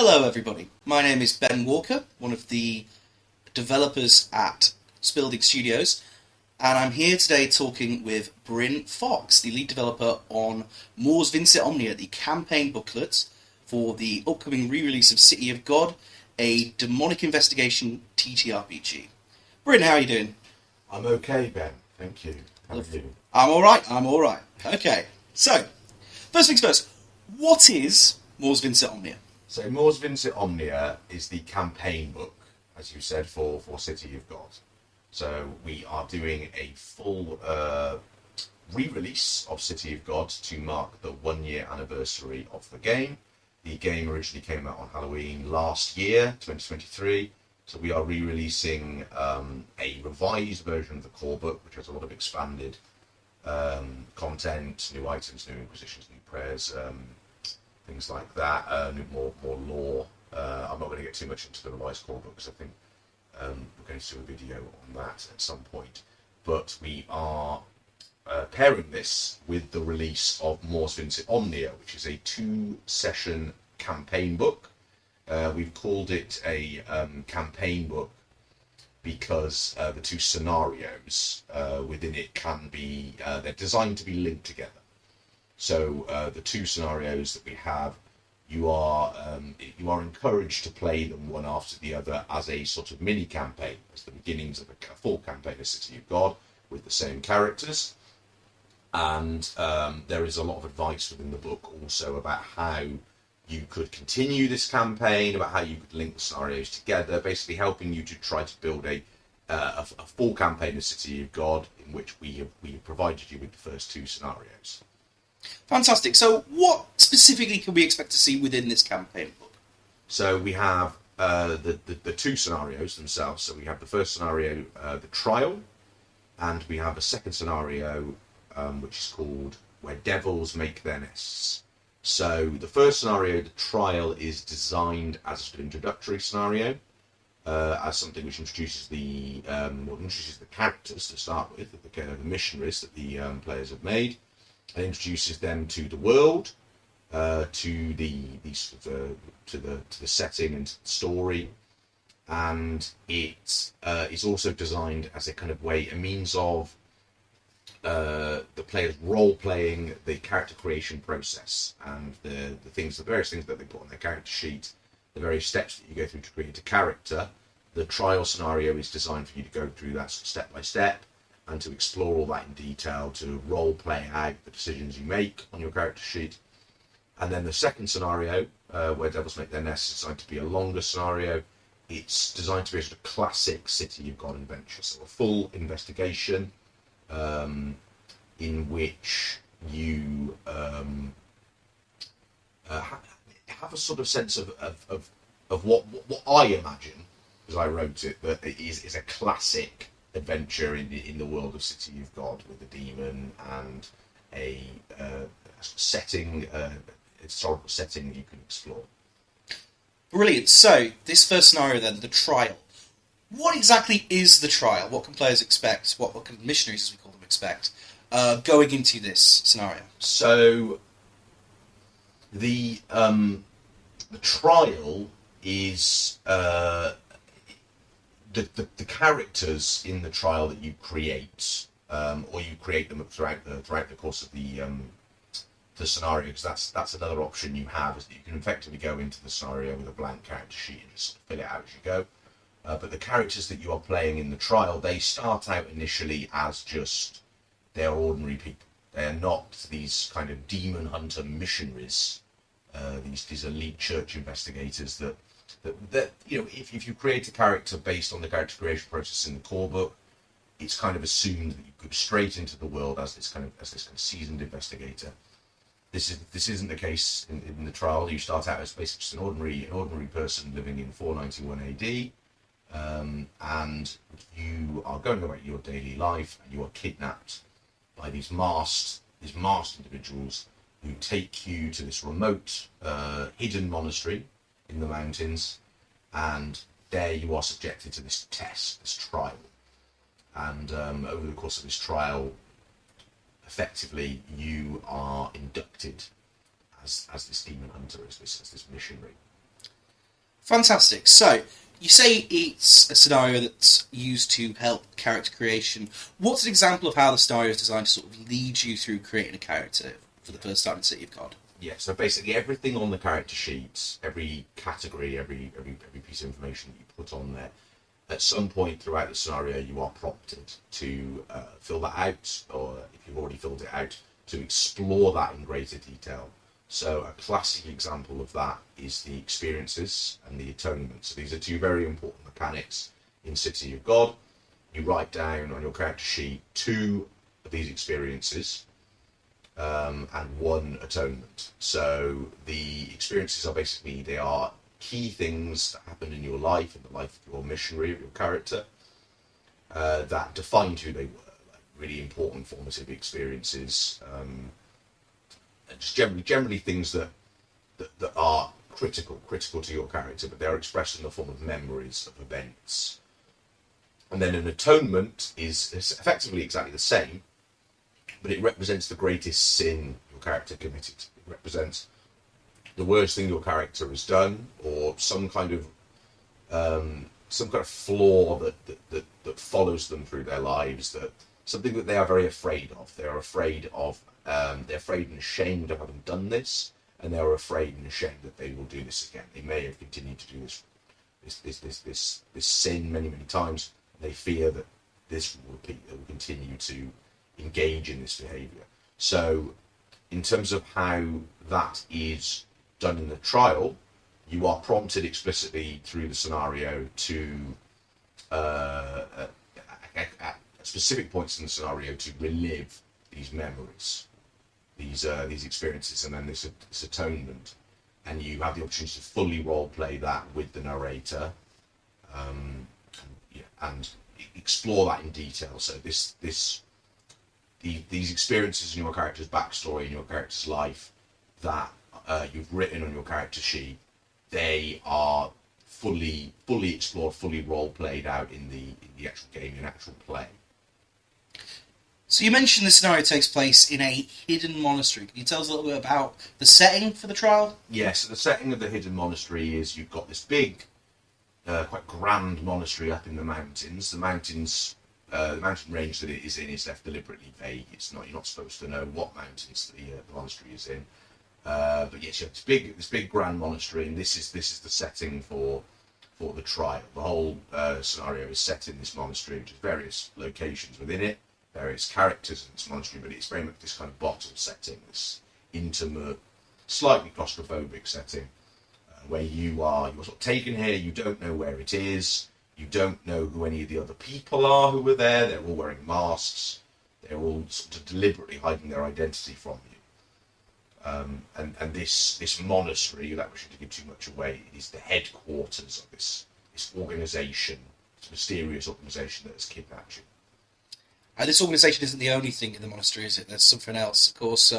Hello everybody, my name is Ben Walker, one of the developers at Spilding Studios, and I'm here today talking with Bryn Fox, the lead developer on Mors Vincit Omnia, the campaign booklet for the upcoming re-release of City of God, a demonic investigation TTRPG. Bryn, how are you doing? I'm okay, Ben, thank you. How are you? I'm alright. Okay, so, first things first, what is Mors Vincit Omnia? So Mors Vincit Omnia is the campaign book, as you said, for City of God. So we are doing a full re-release of City of God to mark the 1 year anniversary of the game. The game originally came out on Halloween last year, 2023. So we are re-releasing a revised version of the core book, which has a lot of expanded content, new items, new inquisitions, new prayers, things like that, more lore. I'm not going to get too much into the revised core book because I think we're going to do a video on that at some point. But we are pairing this with the release of Mors Vincit Omnia, which is a 2-session campaign book. We've called it a campaign book because the 2 scenarios within it can be, they're designed to be linked together. So the 2 scenarios that we have, you are encouraged to play them one after the other as a sort of mini campaign, as the beginnings of a full campaign of City of God with the same characters. And there is a lot of advice within the book also about how you could continue this campaign, about how you could link the scenarios together, basically helping you to try to build a full campaign of City of God in which we have provided you with the first 2 scenarios. Fantastic. So what specifically can we expect to see within this campaign book? So we have the 2 scenarios themselves. So we have the first scenario, the trial, and we have a second scenario which is called Where Devils Make Their Nests. So the first scenario, the trial, is designed as a sort of introductory scenario, as something which introduces the characters to start with, the missionaries that the players have made, and introduces them to the world, to the setting and story, and it is also designed as a kind of way, a means of the players role-playing the character creation process and the various things that they put on their character sheet, the various steps that you go through to create a character. The trial scenario is designed for you to go through that step by step and to explore all that in detail, to role-play out the decisions you make on your character sheet. And then the second scenario, Where Devils Make Their Nests, is designed to be a longer scenario. It's designed to be a sort of classic City of God adventure, so a full investigation, in which you have a sort of sense of what I imagine, as I wrote it, that it is a classic adventure in the world of City of God with a demon and a setting, a historical setting that you can explore. Brilliant. So, this first scenario then, the trial. What exactly is the trial? What can players expect? What kind of missionaries, as we call them, expect going into this scenario? So, the trial is the characters in the trial that you create, or you create them throughout the course of the scenario. Because that's another option you have, is that you can effectively go into the scenario with a blank character sheet and just fill it out as you go. But the characters that you are playing in the trial, they start out initially as just, they're ordinary people. They're not these kind of demon hunter missionaries, these elite church investigators that you know, if you create a character based on the character creation process in the core book, it's kind of assumed that you go straight into the world as this kind of seasoned investigator. This isn't the case in the trial. You start out as basically just an ordinary person living in 491 AD. And you are going about your daily life, and you are kidnapped by these masked individuals who take you to this remote, hidden monastery in the mountains, and there you are subjected to this test, this trial. And over the course of this trial, effectively, you are inducted as this demon hunter, as this missionary. Fantastic. So, you say it's a scenario that's used to help character creation. What's an example of how the scenario is designed to sort of lead you through creating a character for the first time in City of God? Yeah, so basically everything on the character sheets, every category, every piece of information that you put on there, at some point throughout the scenario you are prompted to fill that out, or if you've already filled it out, to explore that in greater detail. So a classic example of that is the experiences and the atonement. So these are two very important mechanics in City of God. You write down on your character sheet 2 of these experiences and 1 atonement. So the experiences are basically, they are key things that happen in your life, in the life of your missionary, of your character, that defined who they were, like really important formative experiences, just generally things that are critical to your character, but they're expressed in the form of memories of events. And then an atonement is effectively exactly the same, but it represents the greatest sin your character committed. It represents the worst thing your character has done, or some kind of flaw that follows them through their lives, that something that they are very afraid of. They're afraid and ashamed of having done this, and they're afraid and ashamed that they will do this again. They may have continued to do this sin many times. They fear that this will repeat. They will continue to engage in this behaviour. So, in terms of how that is done in the trial, you are prompted explicitly through the scenario to at specific points in the scenario to relive these memories, these experiences, and then this atonement, and you have the opportunity to fully role play that with the narrator, and explore that in detail. So these experiences in your character's backstory, in your character's life, that you've written on your character sheet, they are fully explored, fully role played out in the actual game, in actual play. So you mentioned the scenario takes place in a hidden monastery. Can you tell us a little bit about the setting for the trial? Yes, so the setting of the hidden monastery is you've got this big, quite grand monastery up in the mountains. The mountain range that it is in is left deliberately vague. You're not supposed to know what mountains the monastery is in. But yes, you have this big grand monastery, and this is the setting for the trial. The whole scenario is set in this monastery, which has various locations within it, various characters in this monastery, but it's very much this kind of bottle setting, this intimate, slightly claustrophobic setting, where you're sort of taken here. You don't know where it is. You don't know who any of the other people are who were there. They're all wearing masks. They're all sort of deliberately hiding their identity from you. And this monastery, without wishing to give too much away, is the headquarters of this organisation, this mysterious organisation that has kidnapped you. And this organisation isn't the only thing in the monastery, is it? There's something else. Of course,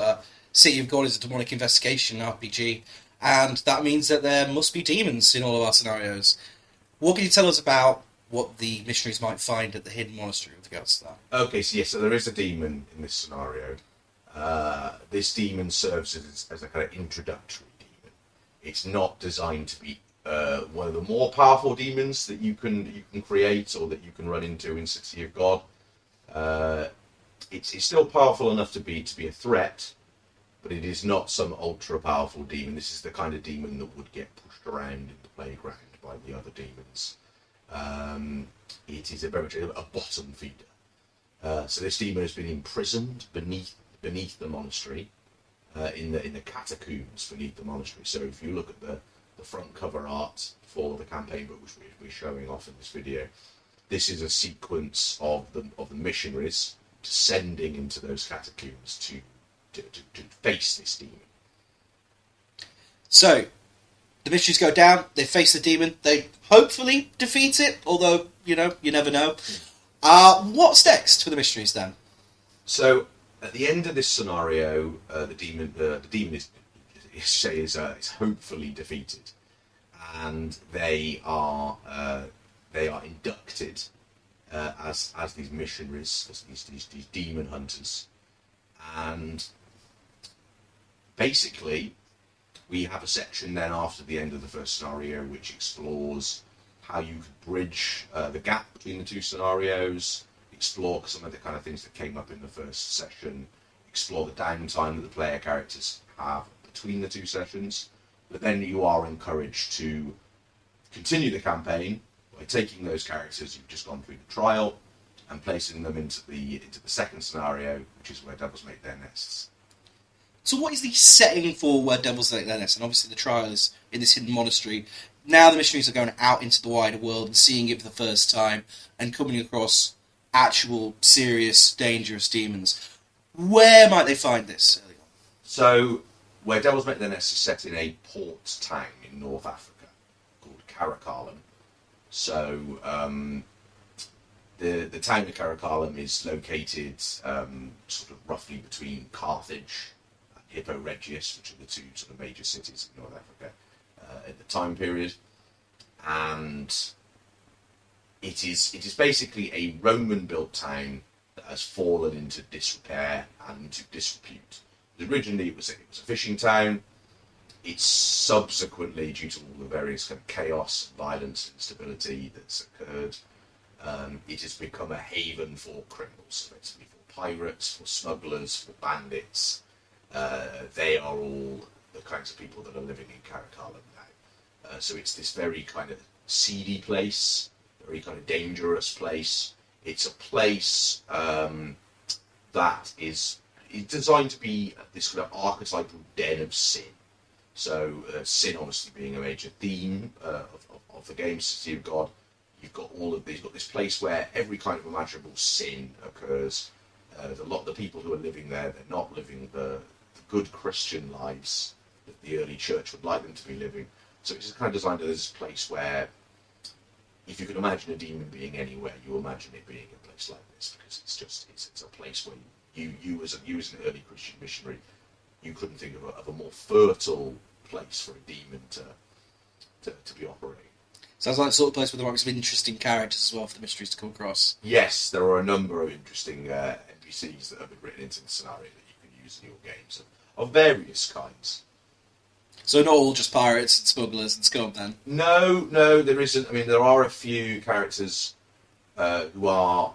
City of God is a demonic investigation RPG, and that means that there must be demons in all of our scenarios. What can you tell us about what the missionaries might find at the hidden monastery with regards to that? Okay, so there is a demon in this scenario. This demon serves as a kind of introductory demon. It's not designed to be one of the more powerful demons that you can create or that you can run into in City of God. It's still powerful enough to be a threat, but it is not some ultra powerful demon. This is the kind of demon that would get pushed around in the playground by the other demons. It is very much a bottom feeder. So this demon has been imprisoned beneath the monastery, in the catacombs beneath the monastery. So if you look at the front cover art for the campaign book, which we're showing off in this video, this is a sequence of the missionaries descending into those catacombs to face this demon. So, the missionaries go down, they face the demon, they hopefully defeat it, although, you never know. What's next for the missionaries then? So, at the end of this scenario, the demon is hopefully defeated, and they are inducted as these missionaries, as these demon hunters, and basically We have a section then after the end of the first scenario which explores how you could bridge the gap between the two scenarios, explore some of the kind of things that came up in the first session, explore the downtime that the player characters have between the two sessions. But then you are encouraged to continue the campaign by taking those characters you've just gone through the trial and placing them into the second scenario, which is where devils make their nests. So what is the setting for where devils make their nests? And obviously the trial is in this hidden monastery. Now the missionaries are going out into the wider world and seeing it for the first time and coming across actual, serious, dangerous demons. Where might they find this early on? So, where devils make their nests is set in a port town in North Africa called Caracalam. So, the town of Caracalam is located sort of roughly between Carthage and Hippo Regius, which are the two sort of major cities of North Africa at the time period. And it is basically a Roman-built town that has fallen into disrepair and into disrepute. Originally, it was a fishing town. It's subsequently, due to all the various kind of chaos, violence, and instability that's occurred, it has become a haven for criminals, basically for pirates, for smugglers, for bandits. They are all the kinds of people that are living in Caracalam now. So it's this very kind of seedy place, very kind of dangerous place. It's a place that is designed to be this kind of archetypal den of sin. So sin obviously being a major theme of the game, City of God. You've got this place where every kind of imaginable sin occurs. A lot of the people who are living there, they're not living the good Christian lives that the early church would like them to be living. So it's kind of designed as this place where, if you can imagine a demon being anywhere, you imagine it being a place like this, because it's a place where you as an early Christian missionary, you couldn't think of a more fertile place for a demon to be operating. Sounds like the sort of place where there might be some interesting characters as well for the mysteries to come across. Yes, there are a number of interesting NPCs that have been written into the scenario that you can use in your games of various kinds. So not all just pirates and smugglers and scum then? No, there isn't. I mean, there are a few characters who are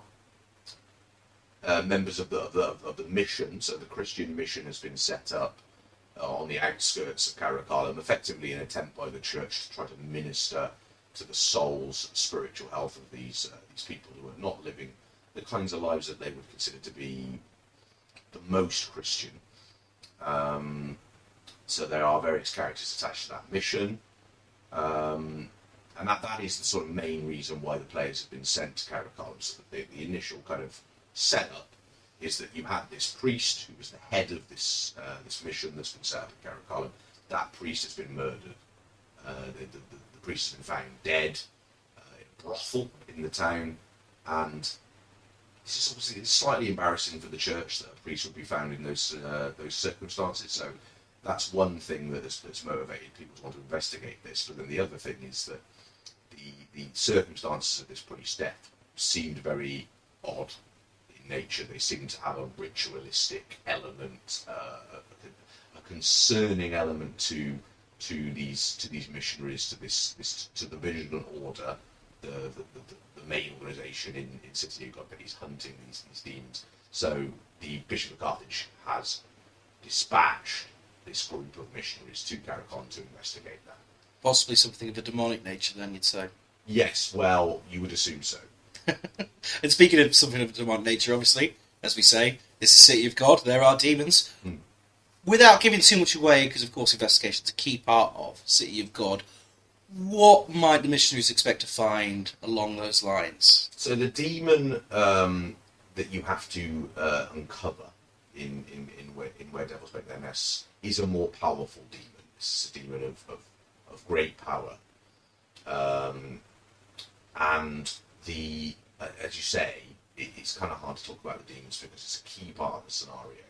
members of the mission. So the Christian mission has been set up on the outskirts of Caracalam, effectively an attempt by the church to try to minister to the soul's spiritual health of these people who are not living the kinds of lives that they would consider to be the most Christian. So there are various characters attached to that mission, and that is the sort of main reason why the players have been sent to Caracalam. So the initial kind of setup is that you had this priest who was the head of this mission that's been set up at Caracalam. That priest has been murdered. The priest has been found dead in a brothel in the town, and this is obviously slightly embarrassing for the church that a priest would be found in those circumstances. So that's one thing that's motivated people to want to investigate this. But then the other thing is that the circumstances of this priest's death seemed very odd in nature. They seemed to have a ritualistic element, a concerning element to these missionaries, to the vigilant order, the main organisation in City of God that is hunting these demons. So the Bishop of Carthage has dispatched this group of missionaries to Caracalam to investigate that. Possibly something of a demonic nature then, you'd say? Yes, well, you would assume so. And speaking of something of a demonic nature, obviously, as we say, it's the City of God, there are demons. Without giving too much away, because of course investigation is a key part of City of God, what might the missionaries expect to find along those lines? So the demon that you have to uncover in Where Devils Make Their Nests is a more powerful demon. It's a demon of great power. And as you say, it's kind of hard to talk about the demons because it's a key part of the scenario,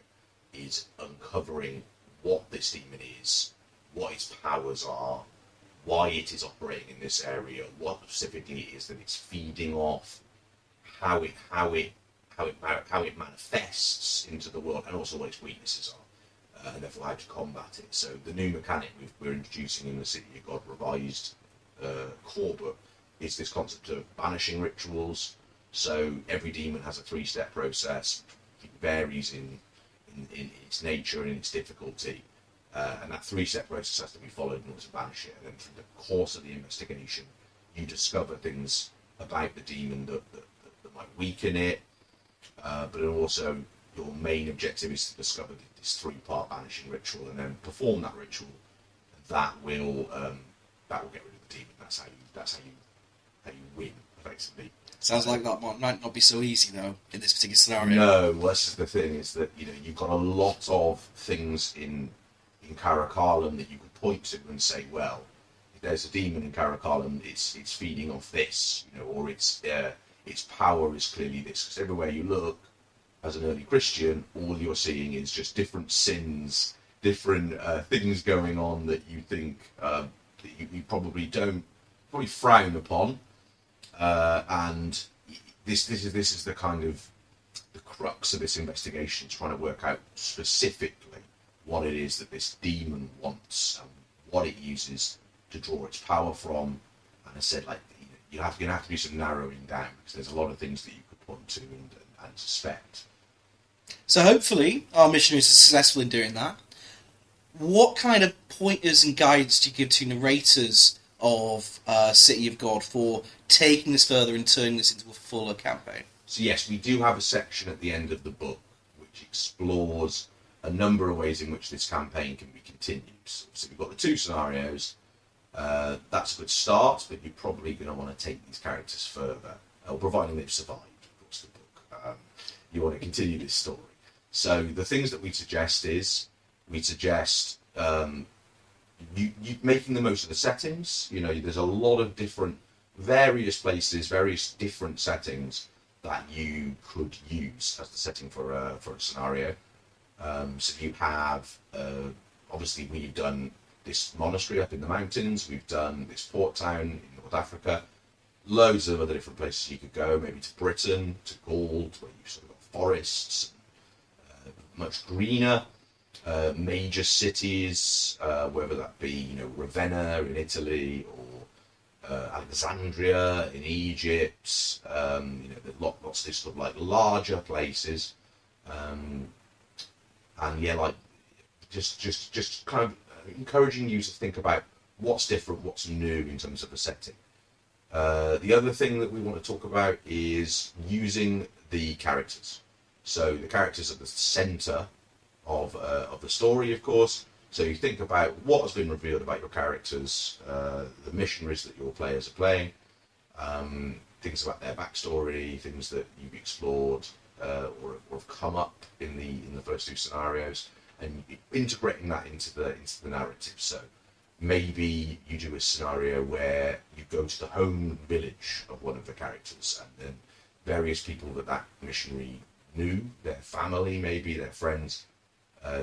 is uncovering what this demon is, what its powers are, why it is operating in this area, what specifically it is that it's feeding off, how it manifests into the world, and also what its weaknesses are. and therefore how to combat it. So the new mechanic we're introducing in the City of God revised core book is this concept of banishing rituals. So every demon has a 3-step process. It varies in its nature and in its difficulty. And that 3-step process has to be followed in order to banish it. And then through the course of the investigation, you discover things about the demon that might weaken it. But also, your main objective is to discover this 3-part banishing ritual and then perform that ritual. That will get rid of the demon. That's how you win, effectively. Sounds like that might not be so easy, though, in this particular scenario. No, well, this is the thing, is that you've got a lot of things in Caracalam that you could point to and say, well, if there's a demon in Caracalam, it's feeding off this, or its power is clearly this. Because everywhere you look, as an early Christian, all you're seeing is just different sins, different things going on that you think that you probably frown upon. And this is the kind of the crux of this investigation, trying to work out specifically what it is that this demon wants and what it uses to draw its power from. And I said, you're going to have to do some narrowing down, because there's a lot of things that you could point to and suspect. So hopefully our missionaries are successful in doing that. What kind of pointers and guides do you give to narrators of City of God for taking this further and turning this into a fuller campaign? So yes, we do have a section at the end of the book which explores a number of ways in which this campaign can be continued. So we've got the 2 scenarios. That's a good start, but you're probably going to want to take these characters further, providing they've survived, of course, the book. You want to continue this story. So the things that we suggest is, you making the most of the settings. There's a lot of different, various places, various different settings that you could use as the setting for a scenario. So you have, obviously, we've done this monastery up in the mountains, we've done this port town in North Africa, loads of other different places you could go, maybe to Britain, to Gaul, where you've sort of got forests, much greener. Major cities, whether that be Ravenna in Italy or Alexandria in Egypt, lots of these sort of larger places, and just kind of encouraging you to think about what's different, what's new in terms of the setting. The other thing that we want to talk about is using the characters. So the characters at the centre of the story, of course. So you think about what has been revealed about your characters, the missionaries that your players are playing, things about their backstory, things that you've explored or have come up in the first 2 scenarios, and integrating that into the narrative. So maybe you do a scenario where you go to the home village of one of the characters, and then various people that missionary knew, their family, maybe their friends,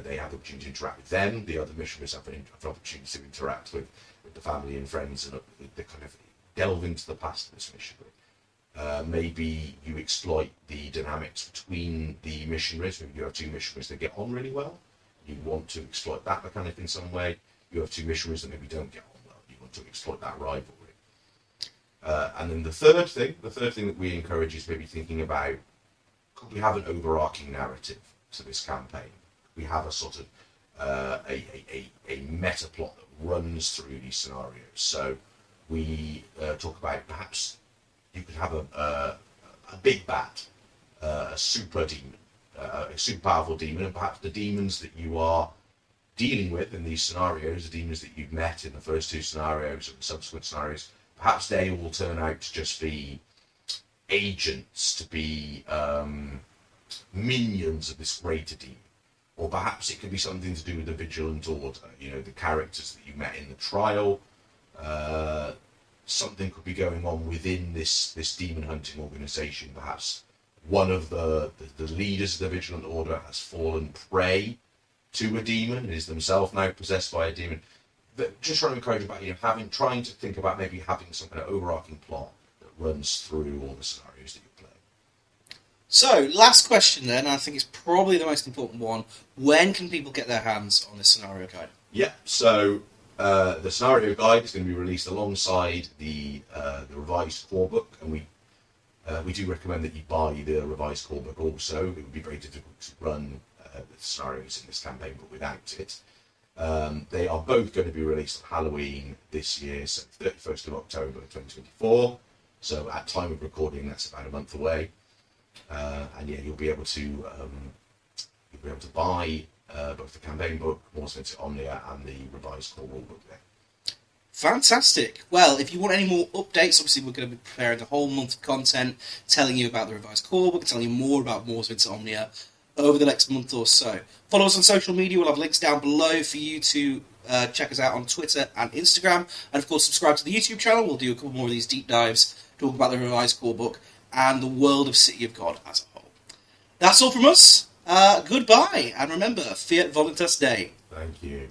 they have the opportunity to interact with them. The other missionaries have an opportunity to interact with the family and friends, and they kind of delve into the past of this missionary. Maybe you exploit the dynamics between the missionaries. Maybe you have 2 missionaries that get on really well. You want to exploit that mechanic in some way. You have 2 missionaries that maybe don't get on well. You want to exploit that rivalry. And then the third thing that we encourage is maybe thinking about, could we have an overarching narrative to this campaign? We have a sort of a meta plot that runs through these scenarios. So we talk about, perhaps you could have a big bat, a super demon, a super powerful demon, and perhaps the demons that you are dealing with in these scenarios, the demons that you've met in the first 2 scenarios or the subsequent scenarios, perhaps they will turn out to just be agents, to be minions of this greater demon. Or perhaps it could be something to do with the Vigilant Order, the characters that you met in the trial. Something could be going on within this demon hunting organisation. Perhaps one of the leaders of the Vigilant Order has fallen prey to a demon and is themselves now possessed by a demon. But just trying to encourage about trying to think about maybe having some kind of overarching plot that runs through all the scenarios that you play. So, last question then, and I think it's probably the most important one. When can people get their hands on this scenario guide? Yeah, so the scenario guide is going to be released alongside the revised core book, and we do recommend that you buy the revised core book also. It would be very difficult to run the scenarios in this campaign book without it. They are both going to be released on Halloween this year, so 31st of October 2024. So at time of recording, that's about a month away. And yeah, you'll be able to buy both the campaign book, Mors Vincit Omnia, and the revised core rule book there. Fantastic. Well, if you want any more updates, obviously we're going to be preparing a whole month of content telling you about the revised core book, telling you more about Mors Vincit Omnia over the next month or so. Follow us on social media. We'll have links down below for you to check us out on Twitter and Instagram. And of course, subscribe to the YouTube channel. We'll do a couple more of these deep dives, talk about the revised core book and the world of City of God as a whole. That's all from us. Goodbye. And remember, Fiat Voluntas Dei. Thank you.